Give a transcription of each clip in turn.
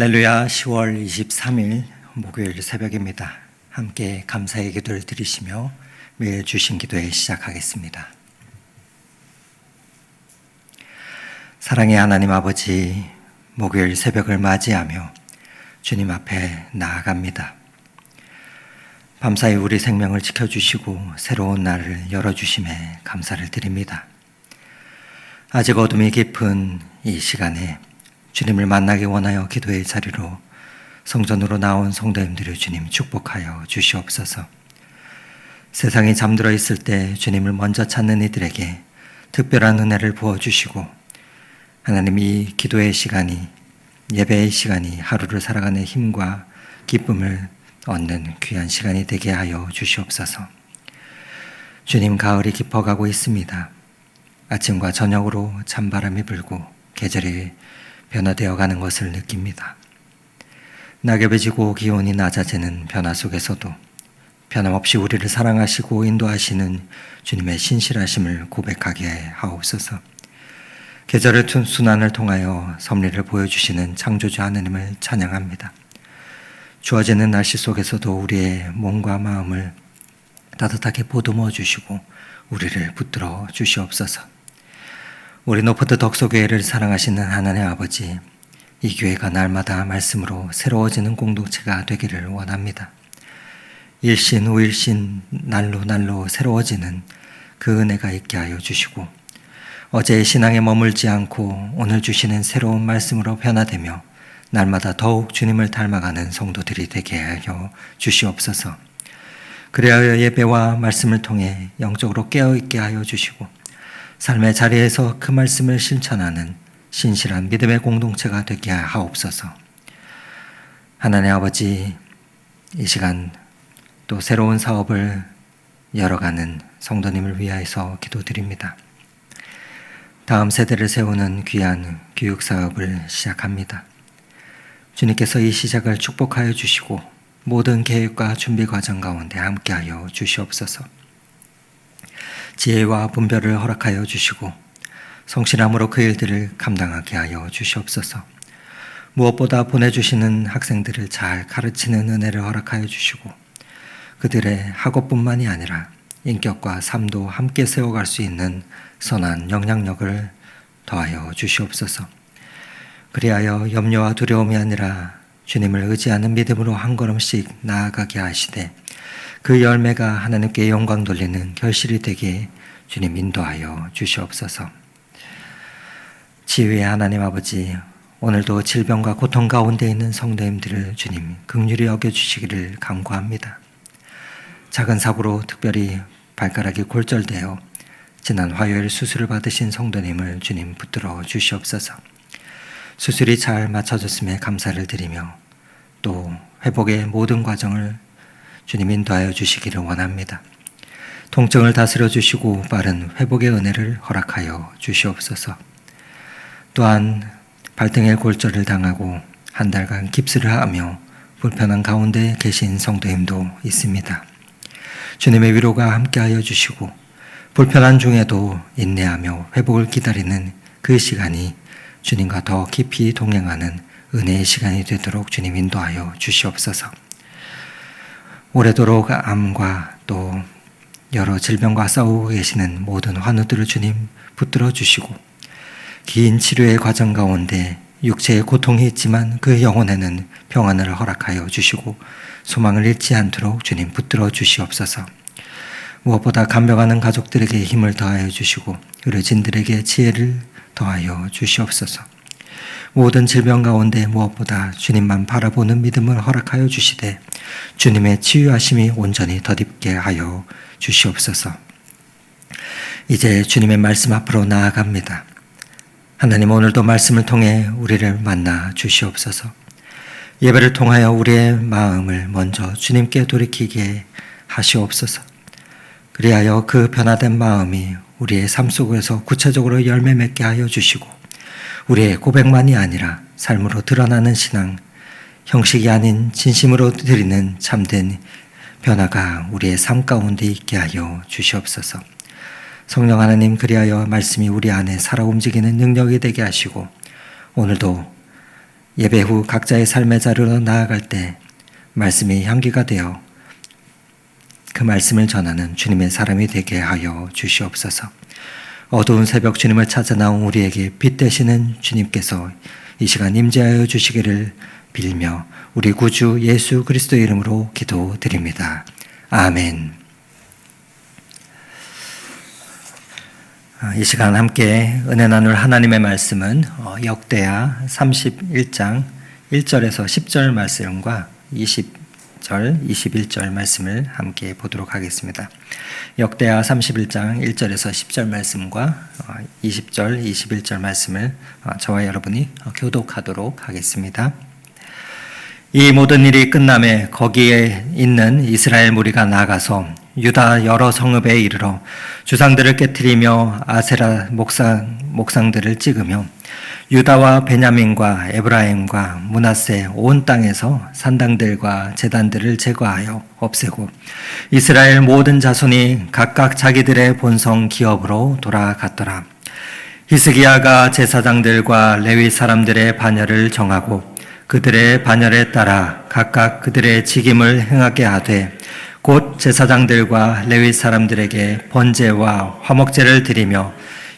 할렐루야. 10월 23일 목요일 새벽입니다. 함께 감사의 기도를 드리시며 매일 주신 기도에 시작하겠습니다. 사랑의 하나님 아버지, 목요일 새벽을 맞이하며 주님 앞에 나아갑니다. 밤사이 우리 생명을 지켜주시고 새로운 날을 열어주심에 감사를 드립니다. 아직 어둠이 깊은 이 시간에 주님을 만나기 원하여 기도의 자리로 성전으로 나온 성도님들을 주님 축복하여 주시옵소서. 세상이 잠들어 있을 때 주님을 먼저 찾는 이들에게 특별한 은혜를 부어주시고, 하나님 이 기도의 시간이, 예배의 시간이 하루를 살아가는 힘과 기쁨을 얻는 귀한 시간이 되게 하여 주시옵소서. 주님, 가을이 깊어가고 있습니다. 아침과 저녁으로 찬바람이 불고 계절이 변화되어 가는 것을 느낍니다. 낙엽이 지고 기온이 낮아지는 변화 속에서도 변함없이 우리를 사랑하시고 인도하시는 주님의 신실하심을 고백하게 하옵소서. 계절의 순환을 통하여 섭리를 보여주시는 창조주 하나님을 찬양합니다. 주어지는 날씨 속에서도 우리의 몸과 마음을 따뜻하게 보듬어 주시고 우리를 붙들어 주시옵소서. 우리 노포트 덕소교회를 사랑하시는 하나님 아버지, 이 교회가 날마다 말씀으로 새로워지는 공동체가 되기를 원합니다. 일신 후일신 날로 새로워지는 그 은혜가 있게 하여 주시고, 어제의 신앙에 머물지 않고 오늘 주시는 새로운 말씀으로 변화되며 날마다 더욱 주님을 닮아가는 성도들이 되게 하여 주시옵소서. 그래야 예배와 말씀을 통해 영적으로 깨어있게 하여 주시고 삶의 자리에서 그 말씀을 실천하는 신실한 믿음의 공동체가 되게 하옵소서. 하나님 아버지, 이 시간 또 새로운 사업을 열어가는 성도님을 위하여서 기도드립니다. 다음 세대를 세우는 귀한 교육사업을 시작합니다. 주님께서 이 시작을 축복하여 주시고 모든 계획과 준비 과정 가운데 함께하여 주시옵소서. 지혜와 분별을 허락하여 주시고 성실함으로 그 일들을 감당하게 하여 주시옵소서. 무엇보다 보내주시는 학생들을 잘 가르치는 은혜를 허락하여 주시고 그들의 학업뿐만이 아니라 인격과 삶도 함께 세워갈 수 있는 선한 영향력을 더하여 주시옵소서. 그리하여 염려와 두려움이 아니라 주님을 의지하는 믿음으로 한 걸음씩 나아가게 하시되 그 열매가 하나님께 영광 돌리는 결실이 되게 주님 인도하여 주시옵소서. 지혜의 하나님 아버지, 오늘도 질병과 고통 가운데 있는 성도님들을 주님 긍휼히 여겨주시기를 간구합니다. 작은 사고로 특별히 발가락이 골절되어 지난 화요일 수술을 받으신 성도님을 주님 붙들어 주시옵소서. 수술이 잘 맞춰졌음에 감사를 드리며 또 회복의 모든 과정을 주님 인도하여 주시기를 원합니다. 통증을 다스려 주시고 빠른 회복의 은혜를 허락하여 주시옵소서. 또한 발등에 골절을 당하고 한 달간 깁스를 하며 불편한 가운데 계신 성도님도 있습니다. 주님의 위로가 함께하여 주시고 불편한 중에도 인내하며 회복을 기다리는 그 시간이 주님과 더 깊이 동행하는 은혜의 시간이 되도록 주님 인도하여 주시옵소서. 오래도록 암과 또 여러 질병과 싸우고 계시는 모든 환우들을 주님 붙들어 주시고 긴 치료의 과정 가운데 육체의 고통이 있지만 그 영혼에는 평안을 허락하여 주시고 소망을 잃지 않도록 주님 붙들어 주시옵소서. 무엇보다 간병하는 가족들에게 힘을 더하여 주시고 의료진들에게 지혜를 더하여 주시옵소서. 모든 질병 가운데 무엇보다 주님만 바라보는 믿음을 허락하여 주시되 주님의 치유하심이 온전히 덧입게 하여 주시옵소서. 이제 주님의 말씀 앞으로 나아갑니다. 하나님, 오늘도 말씀을 통해 우리를 만나 주시옵소서. 예배를 통하여 우리의 마음을 먼저 주님께 돌이키게 하시옵소서. 그리하여 그 변화된 마음이 우리의 삶 속에서 구체적으로 열매 맺게 하여 주시고 우리의 고백만이 아니라 삶으로 드러나는 신앙, 형식이 아닌 진심으로 드리는 참된 변화가 우리의 삶 가운데 있게 하여 주시옵소서. 성령 하나님, 그리하여 말씀이 우리 안에 살아 움직이는 능력이 되게 하시고 오늘도 예배 후 각자의 삶의 자리로 나아갈 때 말씀이 향기가 되어 그 말씀을 전하는 주님의 사람이 되게 하여 주시옵소서. 어두운 새벽 주님을 찾아 나온 우리에게 빛 되시는 주님께서 이 시간 임재하여 주시기를 빌며 우리 구주 예수 그리스도의 이름으로 기도드립니다. 아멘. 이 시간 함께 은혜 나눌 하나님의 말씀은 역대하 31장 1절에서 10절 말씀과 20절, 21절 말씀을 함께 보도록 하겠습니다. 역대하 31장 1절에서 10절 말씀과 20절, 21절 말씀을 저와 여러분이 교독하도록 하겠습니다. 이 모든 일이 끝남에 거기에 있는 이스라엘 무리가 나가서 유다 여러 성읍에 이르러 주상들을 깨뜨리며 아세라 목상들을 찍으며 유다와 베냐민과 에브라임과 므낫세 온 땅에서 산당들과 제단들을 제거하여 없애고 이스라엘 모든 자손이 각각 자기들의 본성 기업으로 돌아갔더라. 히스기야가 제사장들과 레위 사람들의 반열을 정하고 그들의 반열에 따라 각각 그들의 직임을 행하게 하되 곧 제사장들과 레위 사람들에게 번제와 화목제를 드리며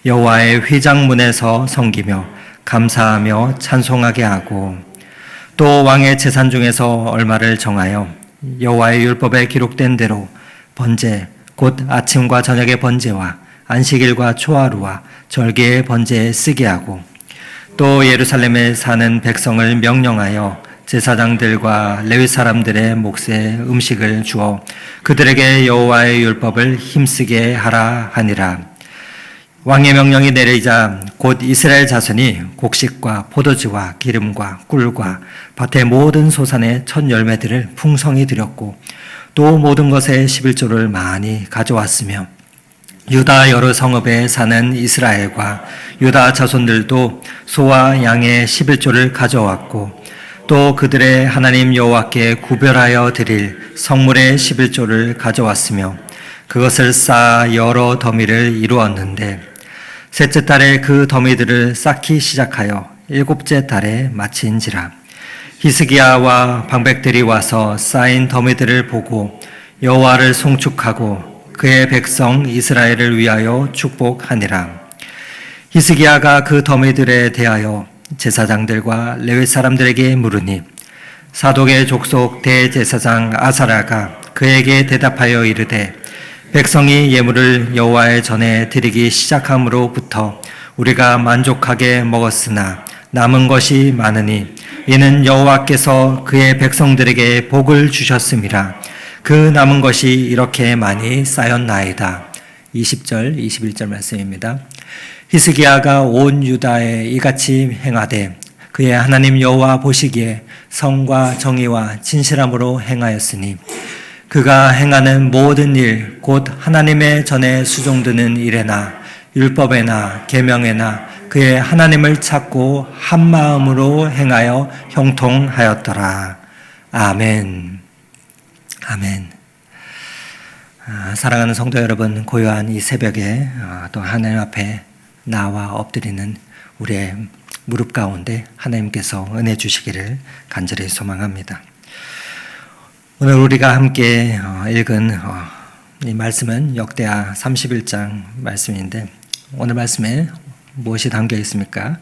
여호와의 휘장문에서 섬기며 감사하며 찬송하게 하고 또 왕의 제산 중에서 얼마를 정하여 여호와의 율법에 기록된 대로 번제 곧 아침과 저녁의 번제와 안식일과 초하루와 절개의 번제에 쓰게 하고 또 예루살렘에 사는 백성을 명령하여 제사장들과 레위 사람들의 몫에 음식을 주어 그들에게 여호와의 율법을 힘쓰게 하라 하니라. 왕의 명령이 내리자 곧 이스라엘 자손이 곡식과 포도주와 기름과 꿀과 밭의 모든 소산의 첫 열매들을 풍성히 드렸고 또 모든 것의 11조를 많이 가져왔으며 유다 여러 성읍에 사는 이스라엘과 유다 자손들도 소와 양의 11조를 가져왔고 또 그들의 하나님 여호와께 구별하여 드릴 성물의 11조를 가져왔으며 그것을 쌓아 여러 더미를 이루었는데 셋째 달에 그 더미들을 쌓기 시작하여 일곱째 달에 마친지라. 히스기야와 방백들이 와서 쌓인 더미들을 보고 여호와를 송축하고 그의 백성 이스라엘을 위하여 축복하니라. 히스기야가 그 더미들에 대하여 제사장들과 레위 사람들에게 물으니 사독의 족속 대제사장 아사랴가 그에게 대답하여 이르되 백성이 예물을 여호와의 전에 드리기 시작함으로부터 우리가 만족하게 먹었으나 남은 것이 많으니 이는 여호와께서 그의 백성들에게 복을 주셨음이라. 그 남은 것이 이렇게 많이 쌓였나이다. 20절, 21절 말씀입니다. 히스기야가 온 유다에 이같이 행하되 그의 하나님 여호와 보시기에 성과 정의와 진실함으로 행하였으니 그가 행하는 모든 일 곧 하나님의 전에 수종드는 일에나 율법에나 계명에나 그의 하나님을 찾고 한 마음으로 행하여 형통하였더라. 아멘. 아멘. 사랑하는 성도 여러분, 고요한 이 새벽에 또 하나님 앞에 나와 엎드리는 우리의 무릎 가운데 하나님께서 은혜 주시기를 간절히 소망합니다. 오늘 우리가 함께 읽은 이 말씀은 역대하 31장 말씀인데 오늘 말씀에 무엇이 담겨 있습니까?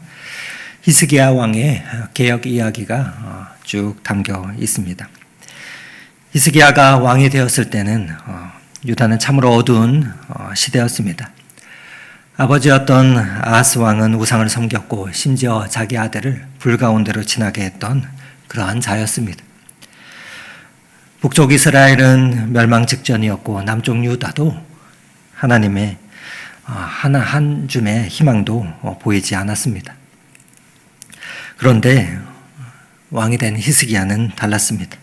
히스기야 왕의 개혁 이야기가 쭉 담겨 있습니다. 히스기야가 왕이 되었을 때는 유다는 참으로 어두운 시대였습니다. 아버지였던 아하스 왕은 우상을 섬겼고 심지어 자기 아들을 불 가운데로 지나게 했던 그러한 자였습니다. 북쪽 이스라엘은 멸망 직전이었고 남쪽 유다도 하나님의 한 줌의 희망도 보이지 않았습니다. 그런데 왕이 된 히스기야는 달랐습니다.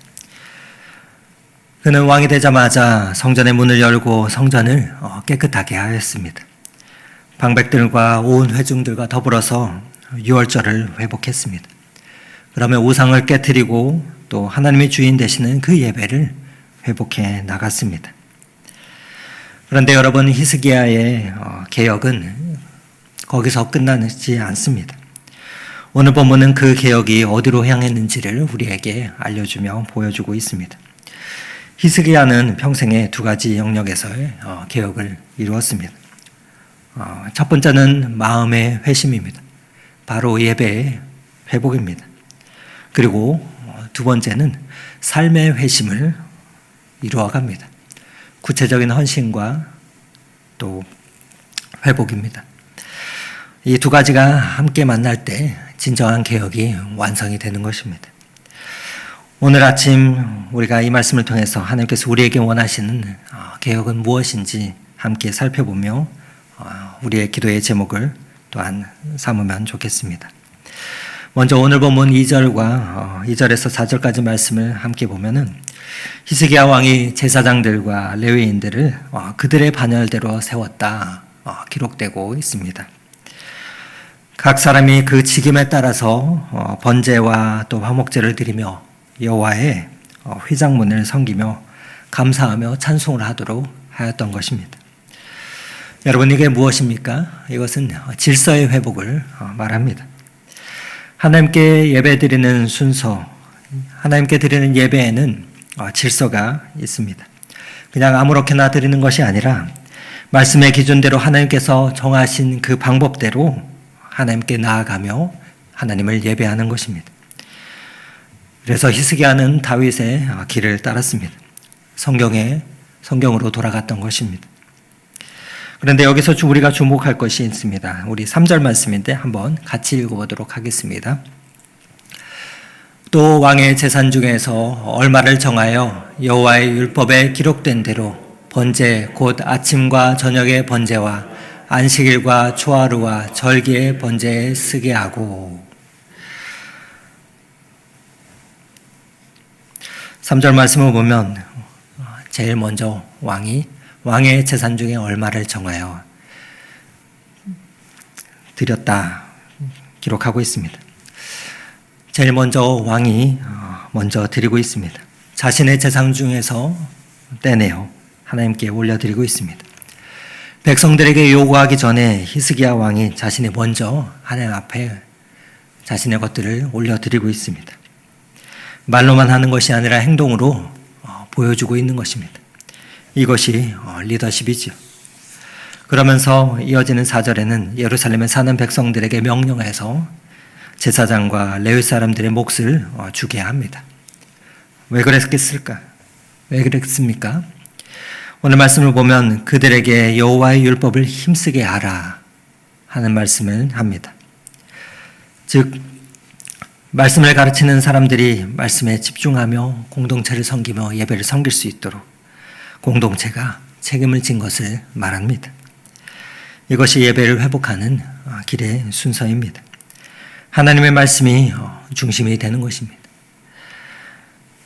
그는 왕이 되자마자 성전의 문을 열고 성전을 깨끗하게 하였습니다. 방백들과 온 회중들과 더불어서 유월절을 회복했습니다. 그러며 우상을 깨뜨리고 또 하나님의 주인 되시는 그 예배를 회복해 나갔습니다. 그런데 여러분, 히스기야의 개혁은 거기서 끝나지 않습니다. 오늘 본문은 그 개혁이 어디로 향했는지를 우리에게 알려주며 보여주고 있습니다. 히스기야는 평생에 두 가지 영역에서의 개혁을 이루었습니다. 첫 번째는 마음의 회심입니다. 바로 예배의 회복입니다. 그리고 두 번째는 삶의 회심을 이루어갑니다. 구체적인 헌신과 또 회복입니다. 이 두 가지가 함께 만날 때 진정한 개혁이 완성이 되는 것입니다. 오늘 아침 우리가 이 말씀을 통해서 하나님께서 우리에게 원하시는 개혁은 무엇인지 함께 살펴보며 우리의 기도의 제목을 또한 삼으면 좋겠습니다. 먼저 오늘 본문 2절과 2절에서 4절까지 말씀을 함께 보면은 히스기야 왕이 제사장들과 레위인들을 그들의 반열대로 세웠다 기록되고 있습니다. 각 사람이 그 직임에 따라서 번제와 또 화목제를 드리며 여호와의 휘장문을 섬기며 감사하며 찬송을 하도록 하였던 것입니다. 여러분, 이게 무엇입니까? 이것은 질서의 회복을 말합니다. 하나님께 예배드리는 순서, 하나님께 드리는 예배에는 질서가 있습니다. 그냥 아무렇게나 드리는 것이 아니라 말씀의 기준대로 하나님께서 정하신 그 방법대로 하나님께 나아가며 하나님을 예배하는 것입니다. 그래서 히스기야는 다윗의 길을 따랐습니다. 성경으로 돌아갔던 것입니다. 그런데 여기서 우리가 주목할 것이 있습니다. 우리 3절 말씀인데 한번 같이 읽어보도록 하겠습니다. 또 왕의 제산 중에서 얼마를 정하여 여호와의 율법에 기록된 대로 번제 곧 아침과 저녁의 번제와 안식일과 초하루와 절기의 번제에 쓰게 하고. 3절 말씀을 보면 제일 먼저 왕의 재산 중에 얼마를 정하여 드렸다 기록하고 있습니다. 제일 먼저 왕이 먼저 드리고 있습니다. 자신의 재산 중에서 떼내어 하나님께 올려드리고 있습니다. 백성들에게 요구하기 전에 히스기야 왕이 자신이 먼저 하나님 앞에 자신의 것들을 올려드리고 있습니다. 말로만 하는 것이 아니라 행동으로 보여주고 있는 것입니다. 이것이 리더십이죠. 그러면서 이어지는 4절에는 예루살렘에 사는 백성들에게 명령해서 제사장과 레위 사람들의 몫을 주게 합니다. 왜 그랬겠습니까? 오늘 말씀을 보면 그들에게 여호와의 율법을 힘쓰게 하라 하는 말씀을 합니다. 즉 말씀을 가르치는 사람들이 말씀에 집중하며 공동체를 섬기며 예배를 섬길 수 있도록 공동체가 책임을 진 것을 말합니다. 이것이 예배를 회복하는 길의 순서입니다. 하나님의 말씀이 중심이 되는 것입니다.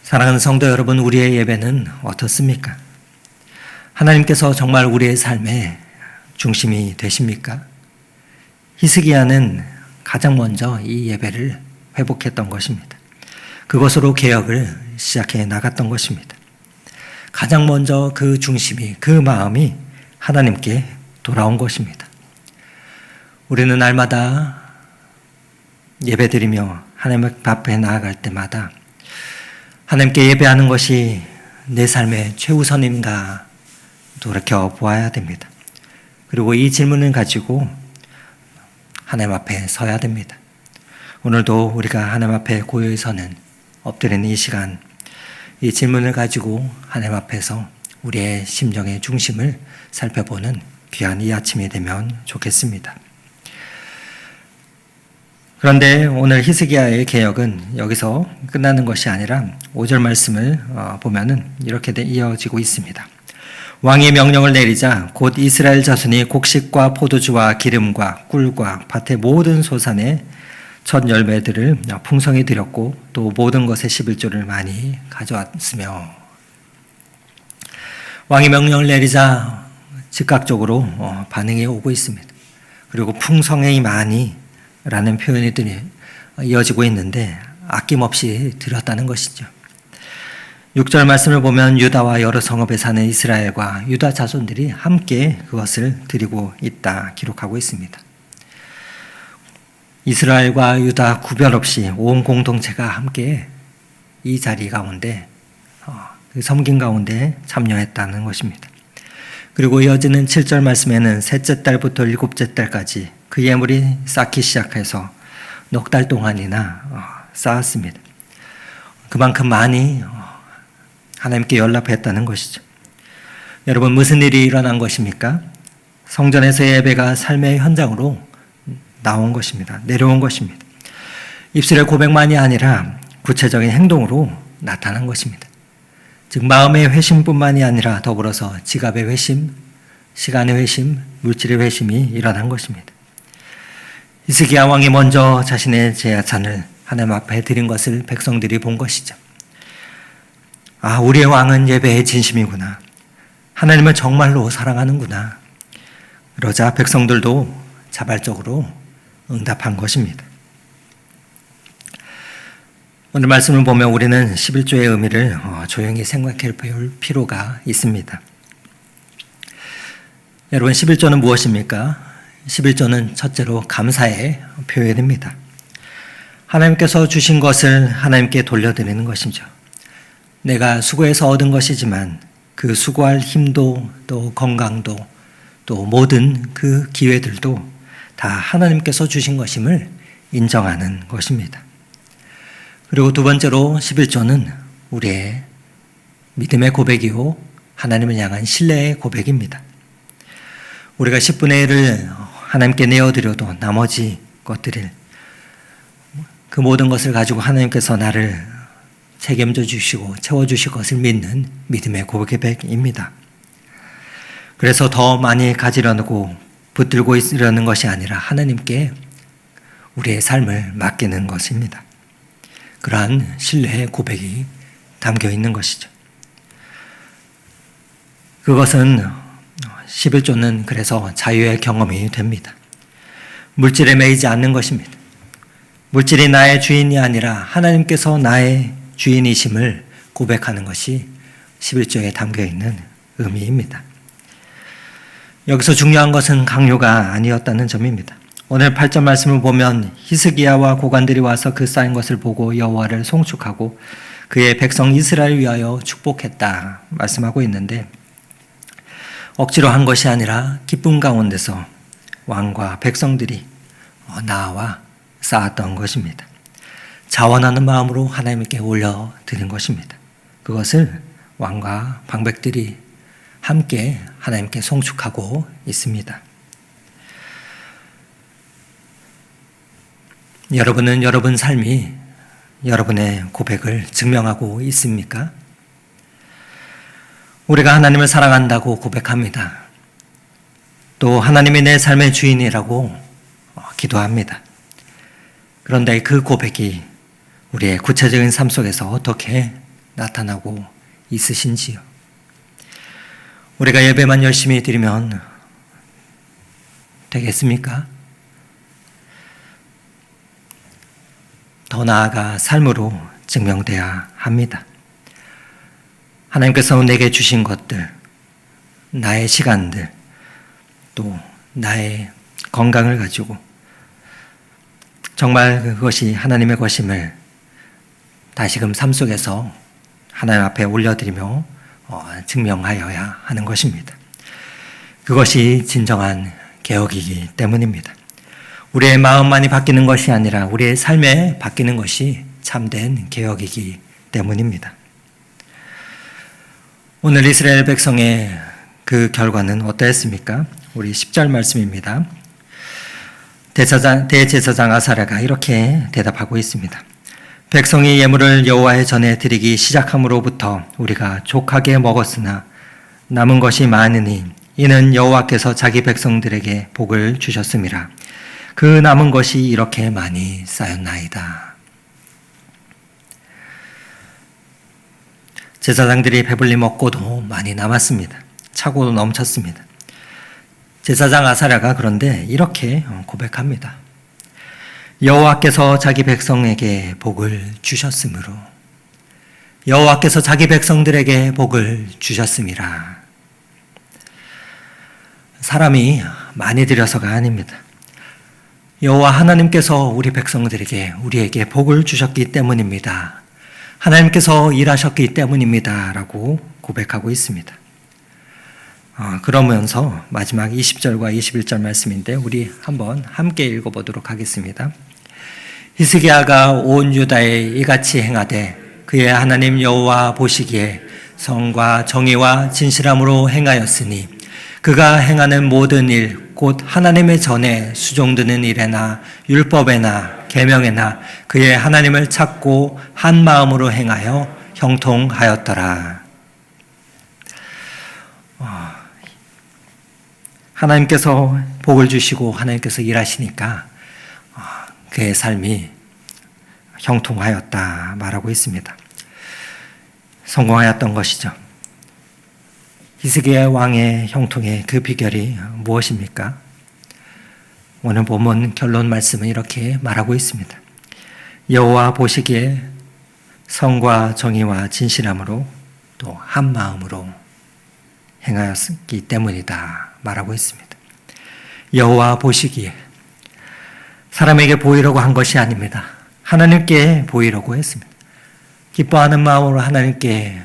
사랑하는 성도 여러분, 우리의 예배는 어떻습니까? 하나님께서 정말 우리의 삶의 중심이 되십니까? 히스기야는 가장 먼저 이 예배를 회복했던 것입니다. 그것으로 개혁을 시작해 나갔던 것입니다. 가장 먼저 그 중심이, 그 마음이 하나님께 돌아온 것입니다. 우리는 날마다 예배드리며 하나님 앞에 나아갈 때마다 하나님께 예배하는 것이 내 삶의 최우선인가 돌이켜보아야 됩니다. 그리고 이 질문을 가지고 하나님 앞에 서야 됩니다. 오늘도 우리가 하나님 앞에 고요히 서는 엎드리는 이 시간, 이 질문을 가지고 하나님 앞에서 우리의 심정의 중심을 살펴보는 귀한 이 아침이 되면 좋겠습니다. 그런데 오늘 히스기야의 개혁은 여기서 끝나는 것이 아니라 5절 말씀을 보면은 이렇게 이어지고 있습니다. 왕이 명령을 내리자 곧 이스라엘 자손이 곡식과 포도주와 기름과 꿀과 밭의 모든 소산의 첫 열매들을 풍성히 드렸고 또 모든 것의 11조를 많이 가져왔으며, 왕이 명령을 내리자 즉각적으로 반응이 오고 있습니다. 그리고 풍성히 많이 라는 표현이 이어지고 있는데 아낌없이 드렸다는 것이죠. 6절 말씀을 보면 유다와 여러 성읍에 사는 이스라엘과 유다 자손들이 함께 그것을 드리고 있다 기록하고 있습니다. 이스라엘과 유다 구별 없이 온 공동체가 함께 이 자리 가운데 그 섬긴 가운데 참여했다는 것입니다. 그리고 이어지는 7절 말씀에는 셋째 달부터 일곱째 달까지 그 예물이 쌓기 시작해서 넉 달 동안이나 쌓았습니다. 그만큼 많이 하나님께 연락했다는 것이죠. 여러분, 무슨 일이 일어난 것입니까? 성전에서의 예배가 삶의 현장으로 나온 것입니다. 내려온 것입니다. 입술의 고백만이 아니라 구체적인 행동으로 나타난 것입니다. 즉 마음의 회심뿐만이 아니라 더불어서 지갑의 회심, 시간의 회심, 물질의 회심이 일어난 것입니다. 히스기야 왕이 먼저 자신의 제사찬을 하나님 앞에 드린 것을 백성들이 본 것이죠. 아, 우리의 왕은 예배의 진심이구나. 하나님을 정말로 사랑하는구나. 그러자 백성들도 자발적으로 응답한 것입니다. 오늘 말씀을 보면 우리는 11조의 의미를 조용히 생각해 볼 필요가 있습니다. 여러분, 11조는 무엇입니까? 11조는 첫째로 감사의 표현입니다. 하나님께서 주신 것을 하나님께 돌려드리는 것이죠. 내가 수고해서 얻은 것이지만 그 수고할 힘도 또 건강도 또 모든 그 기회들도 다 하나님께서 주신 것임을 인정하는 것입니다. 그리고 두 번째로 11조는 우리의 믿음의 고백이요 하나님을 향한 신뢰의 고백입니다. 우리가 10분의 1을 하나님께 내어드려도 나머지 것들을 그 모든 것을 가지고 하나님께서 나를 책임져 주시고 채워주실 것을 믿는 믿음의 고백입니다. 그래서 더 많이 가지려고 붙들고 있으려는 것이 아니라 하나님께 우리의 삶을 맡기는 것입니다. 그러한 신뢰의 고백이 담겨 있는 것이죠. 그것은 11조는 그래서 자유의 경험이 됩니다. 물질에 매이지 않는 것입니다. 물질이 나의 주인이 아니라 하나님께서 나의 주인이심을 고백하는 것이 11조에 담겨 있는 의미입니다. 여기서 중요한 것은 강요가 아니었다는 점입니다. 오늘 8절 말씀을 보면 히스기야와 고관들이 와서 그 쌓인 것을 보고 여호와를 송축하고 그의 백성 이스라엘 위하여 축복했다 말씀하고 있는데, 억지로 한 것이 아니라 기쁨 가운데서 왕과 백성들이 나와 쌓았던 것입니다. 자원하는 마음으로 하나님께 올려드린 것입니다. 그것을 왕과 방백들이 함께 하나님께 송축하고 있습니다. 여러분은 여러분 삶이 여러분의 고백을 증명하고 있습니까? 우리가 하나님을 사랑한다고 고백합니다. 또 하나님이 내 삶의 주인이라고 기도합니다. 그런데 그 고백이 우리의 구체적인 삶 속에서 어떻게 나타나고 있으신지요? 우리가 예배만 열심히 드리면 되겠습니까? 더 나아가 삶으로 증명돼야 합니다. 하나님께서 내게 주신 것들, 나의 시간들, 또 나의 건강을 가지고 정말 그것이 하나님의 것임을 다시금 삶 속에서 하나님 앞에 올려드리며 증명하여야 하는 것입니다. 그것이 진정한 개혁이기 때문입니다. 우리의 마음만이 바뀌는 것이 아니라 우리의 삶에 바뀌는 것이 참된 개혁이기 때문입니다. 오늘 이스라엘 백성의 그 결과는 어떠했습니까? 우리 10절 말씀입니다. 대제사장 아사랴가 이렇게 대답하고 있습니다. 백성이 예물을 여호와의 전에 드리기 시작함으로부터 우리가 족하게 먹었으나 남은 것이 많으니 이는 여호와께서 자기 백성들에게 복을 주셨음이라. 그 남은 것이 이렇게 많이 쌓였나이다. 제사장들이 배불리 먹고도 많이 남았습니다. 차고 넘쳤습니다. 제사장 아사랴가 그런데 이렇게 고백합니다. 여호와께서 자기 백성에게 복을 주셨으므로, 여호와께서 자기 백성들에게 복을 주셨음이라. 사람이 많이 드려서가 아닙니다. 여호와 하나님께서 우리 백성들에게 우리에게 복을 주셨기 때문입니다. 하나님께서 일하셨기 때문입니다. 라고 고백하고 있습니다. 그러면서 마지막 20절과 21절 말씀인데 우리 한번 함께 읽어보도록 하겠습니다. 히스기야가 온 유다에 이같이 행하되 그의 하나님 여호와 보시기에 성과 정의와 진실함으로 행하였으니 그가 행하는 모든 일 곧 하나님의 전에 수종드는 일에나 율법에나 계명에나 그의 하나님을 찾고 한 마음으로 행하여 형통하였더라. 하나님께서 복을 주시고 하나님께서 일하시니까 그의 삶이 형통하였다 말하고 있습니다. 성공하였던 것이죠. 히스기야 왕의 형통의 그 비결이 무엇입니까? 오늘 본문 결론 말씀은 이렇게 말하고 있습니다. 여호와 보시기에 성과 정의와 진실함으로 또 한 마음으로 행하였기 때문이다 말하고 있습니다. 여호와 보시기에 사람에게 보이려고 한 것이 아닙니다. 하나님께 보이려고 했습니다. 기뻐하는 마음으로 하나님께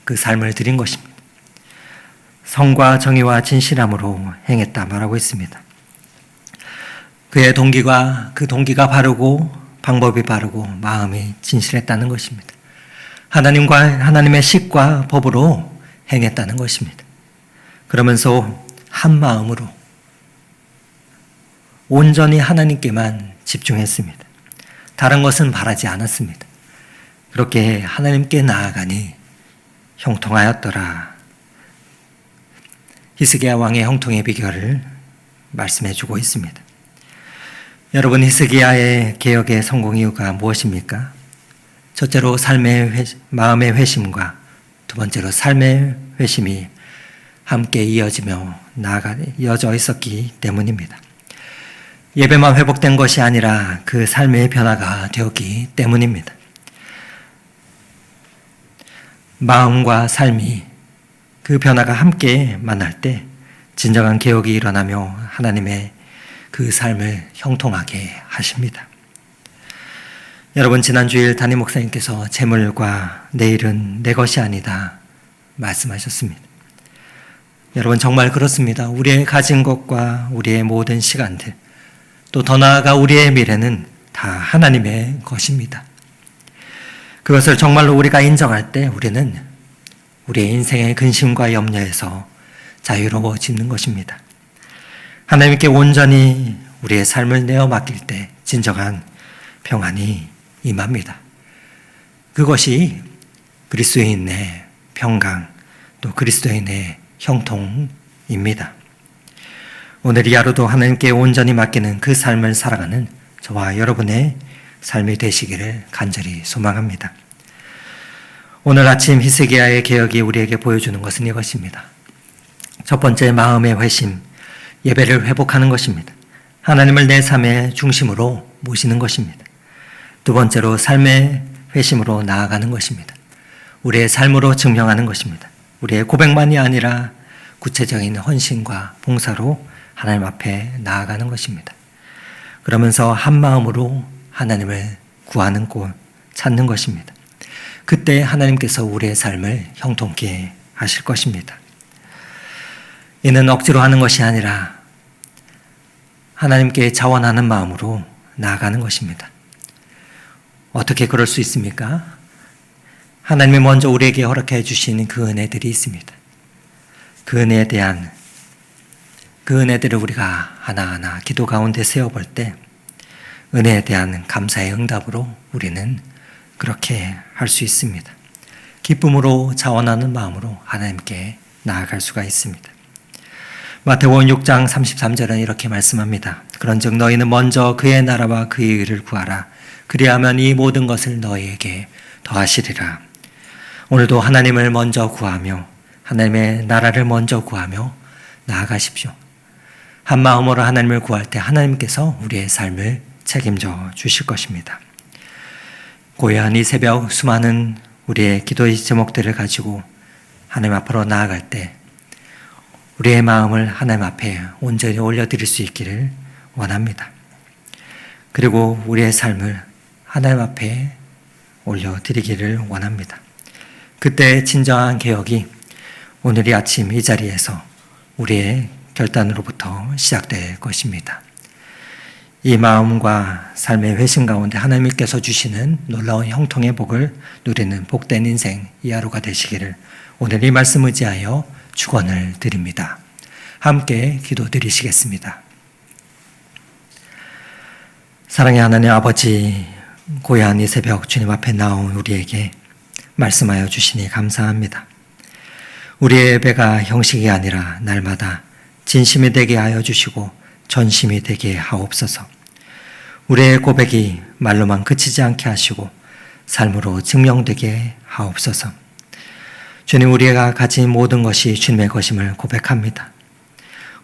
그 삶을 드린 것입니다. 성과 정의와 진실함으로 행했다 말하고 있습니다. 그의 동기가 바르고 방법이 바르고 마음이 진실했다는 것입니다. 하나님과 하나님의 식과 법으로 행했다는 것입니다. 그러면서 한 마음으로 온전히 하나님께만 집중했습니다. 다른 것은 바라지 않았습니다. 그렇게 하나님께 나아가니 형통하였더라. 히스기야 왕의 형통의 비결을 말씀해 주고 있습니다. 여러분, 히스기야의 개혁의 성공 이유가 무엇입니까? 첫째로 마음의 회심과 두 번째로 삶의 회심이 함께 이어져 있었기 때문입니다. 예배만 회복된 것이 아니라 그 삶의 변화가 되었기 때문입니다. 마음과 삶이 그 변화가 함께 만날 때 진정한 개혁이 일어나며 하나님의 그 삶을 형통하게 하십니다. 여러분, 지난 주일 담임 목사님께서 재물과 내일은 내 것이 아니다 말씀하셨습니다. 여러분, 정말 그렇습니다. 우리의 가진 것과 우리의 모든 시간들, 또 더 나아가 우리의 미래는 다 하나님의 것입니다. 그것을 정말로 우리가 인정할 때 우리는 우리의 인생의 근심과 염려에서 자유로워지는 것입니다. 하나님께 온전히 우리의 삶을 내어 맡길 때 진정한 평안이 임합니다. 그것이 그리스도인의 평강, 또 그리스도인의 형통입니다. 오늘 이 하루도 하나님께 온전히 맡기는 그 삶을 살아가는 저와 여러분의 삶이 되시기를 간절히 소망합니다. 오늘 아침 히스기야의 개혁이 우리에게 보여주는 것은 이것입니다. 첫 번째, 마음의 회심, 예배를 회복하는 것입니다. 하나님을 내 삶의 중심으로 모시는 것입니다. 두 번째로, 삶의 회심으로 나아가는 것입니다. 우리의 삶으로 증명하는 것입니다. 우리의 고백만이 아니라 구체적인 헌신과 봉사로 하나님 앞에 나아가는 것입니다. 그러면서 한 마음으로 하나님을 구하는 곳, 찾는 것입니다. 그때 하나님께서 우리의 삶을 형통케 하실 것입니다. 이는 억지로 하는 것이 아니라 하나님께 자원하는 마음으로 나아가는 것입니다. 어떻게 그럴 수 있습니까? 하나님이 먼저 우리에게 허락해 주신 그 은혜들이 있습니다. 그 은혜들을 우리가 하나하나 기도 가운데 세워볼 때 은혜에 대한 감사의 응답으로 우리는 그렇게 할 수 있습니다. 기쁨으로 자원하는 마음으로 하나님께 나아갈 수가 있습니다. 마태복음 6장 33절은 이렇게 말씀합니다. 그런즉 너희는 먼저 그의 나라와 그의 의를 구하라. 그리하면 이 모든 것을 너희에게 더하시리라. 오늘도 하나님을 먼저 구하며 하나님의 나라를 먼저 구하며 나아가십시오. 한 마음으로 하나님을 구할 때 하나님께서 우리의 삶을 책임져 주실 것입니다. 고요한 이 새벽 수많은 우리의 기도의 제목들을 가지고 하나님 앞으로 나아갈 때 우리의 마음을 하나님 앞에 온전히 올려드릴 수 있기를 원합니다. 그리고 우리의 삶을 하나님 앞에 올려드리기를 원합니다. 그때 진정한 개혁이 오늘 이 아침 이 자리에서 우리의 결단으로부터 시작될 것입니다. 이 마음과 삶의 회심 가운데 하나님께서 주시는 놀라운 형통의 복을 누리는 복된 인생 이 하루가 되시기를 오늘 이 말씀 의지하여 축원을 드립니다. 함께 기도드리시겠습니다. 사랑의 하나님 아버지, 고요한 이 새벽 주님 앞에 나온 우리에게 말씀하여 주시니 감사합니다. 우리의 예배가 형식이 아니라 날마다 진심이 되게 하여 주시고 전심이 되게 하옵소서. 우리의 고백이 말로만 그치지 않게 하시고 삶으로 증명되게 하옵소서. 주님, 우리가 가진 모든 것이 주님의 것임을 고백합니다.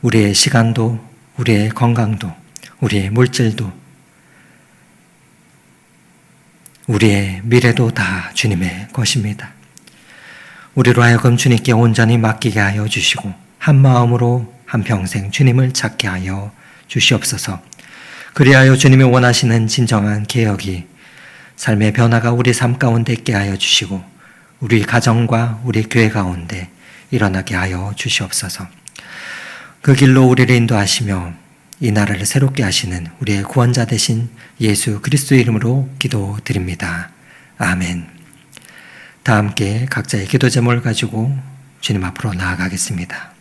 우리의 시간도, 우리의 건강도, 우리의 물질도, 우리의 미래도 다 주님의 것입니다. 우리로 하여금 주님께 온전히 맡기게 하여 주시고 한 마음으로 한평생 주님을 찾게 하여 주시옵소서. 그리하여 주님이 원하시는 진정한 개혁이 삶의 변화가 우리 삶 가운데 있게 하여 주시고 우리 가정과 우리 교회 가운데 일어나게 하여 주시옵소서. 그 길로 우리를 인도하시며 이 나라를 새롭게 하시는 우리의 구원자 되신 예수 그리스도의 이름으로 기도드립니다. 아멘. 다 함께 각자의 기도 제목을 가지고 주님 앞으로 나아가겠습니다.